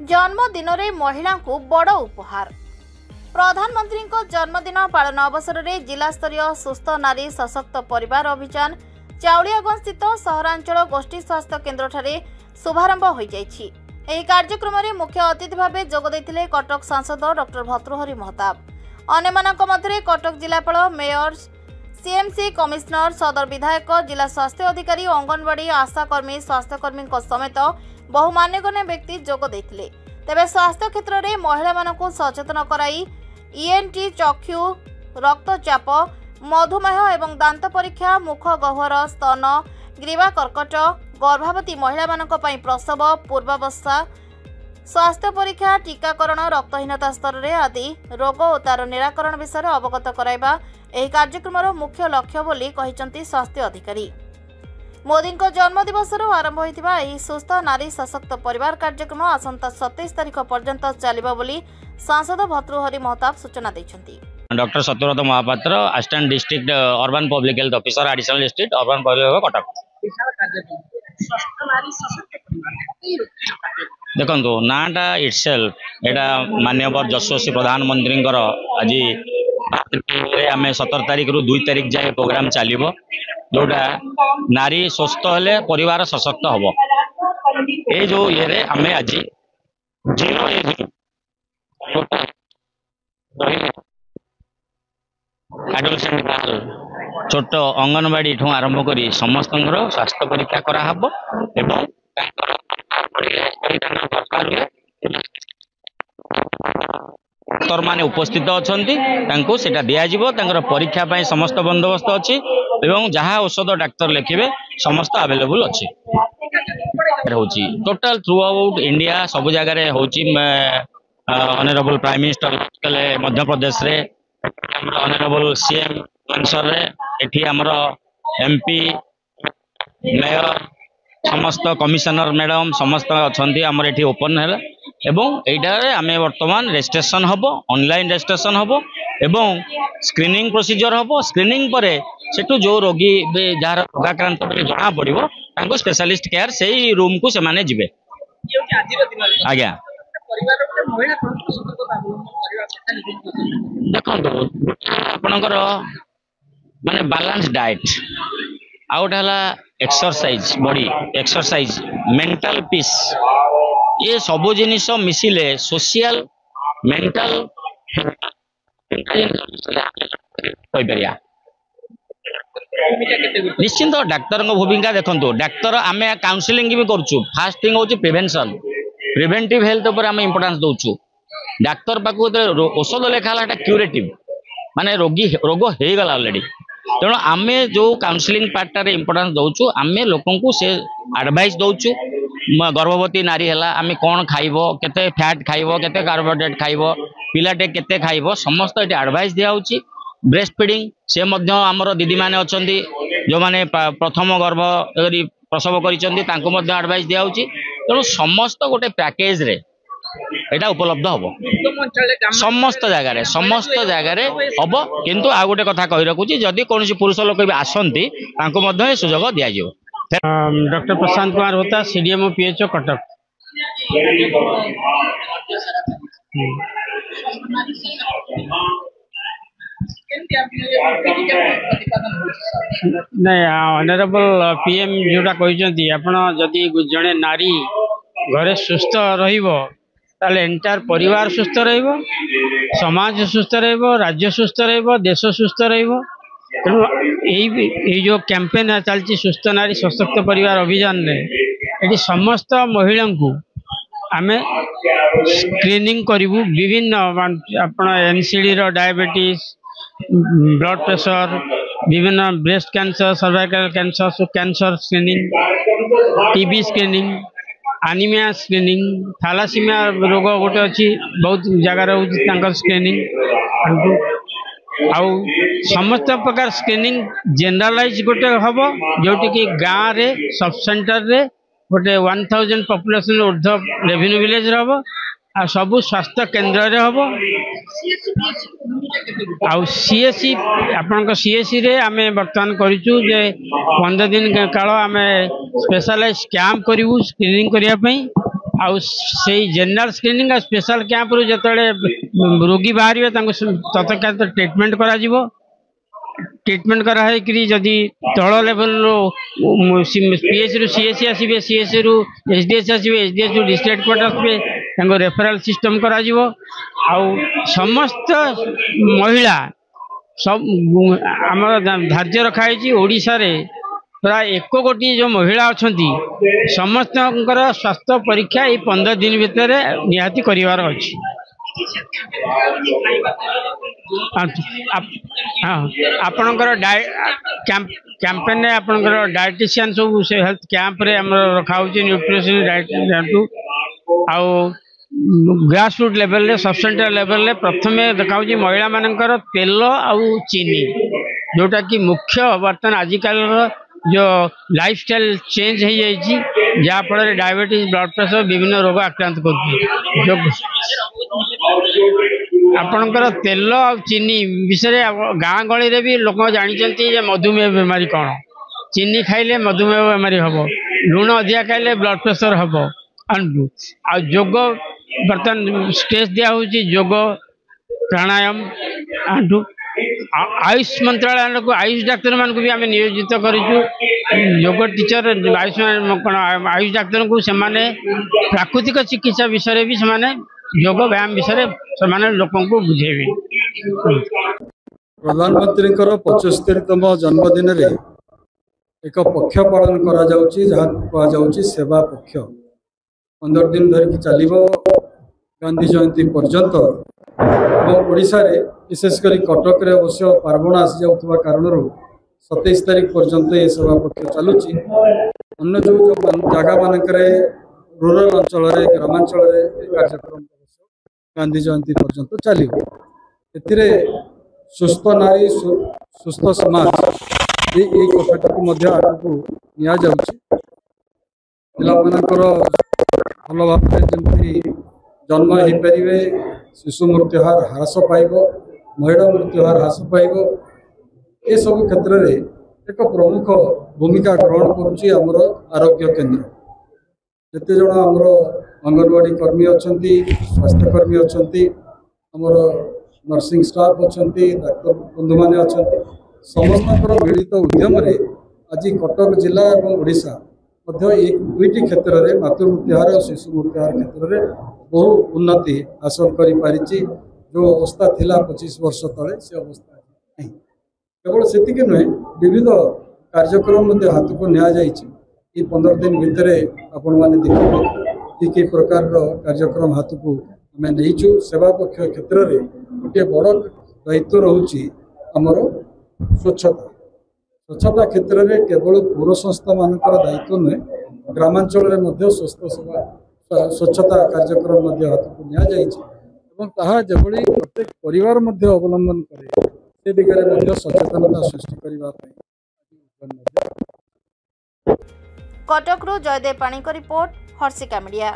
जन्मदिन रे महिला को बड़ उपहार। प्रधानमंत्री जन्मदिन पालन अवसर में जिला स्तरीय सुस्थ नारी सशक्त परिवार अभियान चाउलियागंज स्थित सहरांचल गोष्ठी स्वास्थ्य केन्द्र ठारे शुभारंभ हो जाइछि। एही कार्यक्रम में मुख्य अतिथि भाव जोगदेइथिले कटक सांसद डॉक्टर भर्तृहरि महताब। अन्यमानक मध्य कटक जिलापाल, मेयर, सीएमसी कमिशनर, सदर विधायक, जिला स्वास्थ्य अधिकारी, अंगनवाड़ी आशाकर्मी, स्वास्थ्यकर्मी समेत बहु मान्यगण्य व्यक्ति जोग देइथिले। तेबे स्वास्थ्य क्षेत्र में महिला मानकु सचेतन कराई ईएनटी, चक्षु, रक्तचाप, मधुमेह एवं दांत परीक्षा, मुख गह्वर, स्तन, ग्रीवा कर्कट, गर्भवती महिला मानक पई प्रसव पूर्वावस्था स्वास्थ्य परीक्षा, टीकाकरण, रक्तहीनता स्तर में आदि रोग और तार निराकरण विषय अवगत कराइबा एही कार्यक्रमर मुख्य लक्ष्य बोली कहिसंती स्वास्थ्य अधिकारी। मोदी जन्मदिवस आरंभ होइतिबा एही सुस्थ नारी सशक्त परिवार कार्यक्रम आसंता 27 तारिख पर्यंत चलिबा बोली सांसद भर्तृहरि महताब सूचना दैछंती। Doctor Satyabrata Mahapatra, assistant district urban public health officer, additional district urban public Cuttack. देखो नाटा इटसेल्फ एटा माननीय यशस्वी प्रधानमंत्री आज आम 17 तारिख रु 2 तारिख जाए प्रोग्राम चलो जोटा नारी स्वस्थ हेले परिवार सशक्त हम। ये जो ये आम आज 0 एज छोट अंगनवाड़ी ठूँ आरंभ कर समस्त स्वास्थ्य परीक्षा कराहब एवं डॉक्टर माने उपस्थित अच्छा सेटा दिज्व परीक्षा पाई समस्त बंदोबस्त अच्छी एवं जहाँ औषध डाक्तर लिखे समस्त अवेलेबल अच्छी टोटाल थ्रू आउट इंडिया सब जगह honourable prime minister Madhya Pradesh रे ऑनरेबल सीएम आंसर एठी हमर एमपी मेयर समस्त कमिशनर मैडम समस्त अच्छा आमर ये ओपन है एवं एटारे आमे वर्तमान रजिस्ट्रेशन हम ऑनलाइन रजिस्ट्रेशन हम एवं स्क्रीनिंग प्रोसीजर हम। स्क्रीनिंग पर सेठू जो रोगी जार रोगाक्रांत जना पड़ो स्पेशलिस्ट केयर से रूम को से माने जिबे। आज्ञा देखो आपणकर माने बैलेंस डाइट आउट है exercise body exercise mental peace ये सब जिनिस मिसिले सोशल मेंटल निश्चिंत डाक्तर भूमिका देखो डाक्तर आम काउंसलिंग भी करुचु। फास्ट थिंग हूँ प्रिवेंशन प्रिवेंटिव हेल्थ उपर आम इंपोर्टेंस दउछु। डाक्तर पाखु औषध लेखा क्यूरेटिव माने रोगी रोग हो गला ऑलरेडी तेणु आम जो काउंसलिंग पार्टार इंपोर्टेंस दउछु आम लोक से एडवाइस दउछु। गर्भवती नारी है आम कौन खाइब केते फैट खाइब केते कार्बोहाइड्रेट खाइब पिलाटे केते खाइब समस्त ये एडवाइस दिया होची। ब्रेस्ट फीडिंग से मध्य आमर दीदी माने अछंती जो माने प्रथम गर्भ प्रसव करिसंती तांको मध्य एडवाइस दिया होची। तेणु समस्त गोटे पैकेज रे एटा उपलब्ध हम समस्त जगह हम किंतु आ गोटे कथा कहि रखुची जदि कौन पुरुष लोक भी आसंती तांको मध्य सुजोग दिया जिवो। डॉक्टर प्रशांत कुमार होता सीडीएमओ पीएचओ कटक। नहीं ऑनरेबल पीएम जोटा कहते आपण जदि जड़े नारी घरे सुस्थ ताले एंटायर परिवार सुस्थ रहिबो, समाज सुस्थ रहिबो, राज्य सुस्थ रहिबो, देश सुस्थ रहिबो। तेणु यही जो कैंपेन चलती सुस्थ नारी सशक्त परिवार अभियान ये समस्त महिला को आम स्क्रीनिंग करूँ विभिन्न आप एनसीडी डायबिटीज ब्लड प्रेशर विभिन्न breast cancer cervical cancer cancer screening TB screening anaemia screening thalassaemia रोग गोटे अच्छी बहुत जगार स्क्रीनिंग आउ समस्त प्रकार स्क्रीनिंग जनरलाइज गोटे हम जोटि कि गाँव रे सब सेंटर रे गोटे 1000 पॉपुलेशन ऊर्ध्व रेवेन्यू विलेज हम आ सबु स्वास्थ्य केन्द्र रे हम आउ सीएससी आपण सीएससी रे आमे वर्तमान करिचु जे 15 दिन काल आमे स्पेशलाइज कैंप करिवु स्क्रीनिंग करिया पई आउ से जनरल स्क्रीनिंग स्पेशल कैंप रु जतले रोगी बाहर तत्काल ट्रीटमेंट करा जीवो ट्रीटमेंट करा है कि जदि तल लेवल पीएच रु सीएससी आसबे सीएससी रु एसडीएस आसबे एसडीएस रु डिस्ट्रिक्ट कोर्ट आसबे रेफरल सिस्टम करा जीवो आउ समस्त महिला सब आम धार्य रखाई ओडिशा रे प्राय 1 कोटी जो महिला अच्छा समस्त स्वास्थ्य परीक्षा ये 15 दिन भितर निहाती करिवार अछि आपणकर कैंपेन रे आपणकर डायटिशियन सब से हेल्थ कैंप रे हम रखा होची न्यूट्रिशन डाइट आउ ग्रास रूट लेवल रे सबसेंटर लेवल रे प्रथमे देखा महिला मानकर तेल आउ चीनी जोटा कि मुख्य बर्तन आजिकल जो लाइफस्टाइल चेंज हो जाइए जहाँ फल डायबिटीज ब्लड प्रेशर विभिन्न रोग आक्रांत कर आपणकर तेल आ चीनी विषय गाँ गली भी लोक जानते मधुमेह बेमारी कौन चीनी खाइले मधुमेह बेमारी हम लुण अधिका खाइले ब्लड प्रेशर हम आ जोग बर्तमान स्टेज दिया जोग प्राणायाम आंटू आयुष मंत्रालय को आयुष डाक्तर मान को भी आम नियोजित करूँ योग टीचर आयुष डाक्तर को सेमाने प्राकृतिक चिकित्सा विषय भी सेमाने योग व्यायाम विषय से लोक को बुझेबे। प्रधानमंत्री 75तम जन्मदिन रे एक पक्ष पालन करा जाउची जहाँ कहा जाउची सेवा पक्ष 15 दिन धरिकी चलिबो गांधी जयंती पर्यंत ओडिशा रे विशेषकर कटक रे अवश्य पार्वण आसी जाउथबा कारणरू 27 तारीख पर्यंत ये सेवा पक्ष चलुची अन्य जो जगह मानकरे रूरल अंचल रे ग्रामांचल रे कार्यक्रम गांधी जयंती पर्यंत चलिबो एतिरे सुस्थ नारी सुस्थ समाज ये कथाटी को मध्य आगू निया जाउची पिलामानकर भल भाव जमी जन्म हो पारे शिशु मृत्यु हार ह्रास पाइब महिला मृत्यु हार ह्रास पाइब ये सब क्षेत्र में एक प्रमुख भूमिका ग्रहण करुच्ची आमर आरोग्य केन्द्र जिते जन आमर अंगनवाड़ी कर्मी अच्छा स्वास्थ्यकर्मी अच्छा आमर नर्सिंग स्टाफ अच्छा डाक्तर बंधु मैंने अच्छा समस्त मिलित उद्यम आज कटक जिला और ओडिशा एक दुईटी क्षेत्र में मातृ मृत्युहार और शिशु मृत्युहार क्षेत्र में बहु उन्नति हासिल कर जो अवस्था थिला 25 वर्ष तले से अवस्था नहीं केवल सेतिक नुहे विविध कार्यक्रम हाथ को निया जाइए 15 दिन भितर आपण मैंने देखिए कि प्रकार कार्यक्रम हाथ को आम नहीं सेवा पक्ष क्षेत्र में गोटे बड़ दायित्व रोचे आमर स्वच्छता क्षेत्र में केवल पौर संस्था मान दायित्व नुहे ग्रामांचल में स्वच्छता कार्यक्रम हाथ को निया जाइए जबली प्रत्येक परिवार अवलंबन करे से दिगरे सचेतनता सृष्टि करने कटकरू जयदेव पाणी रिपोर्ट हर्षिका मीडिया।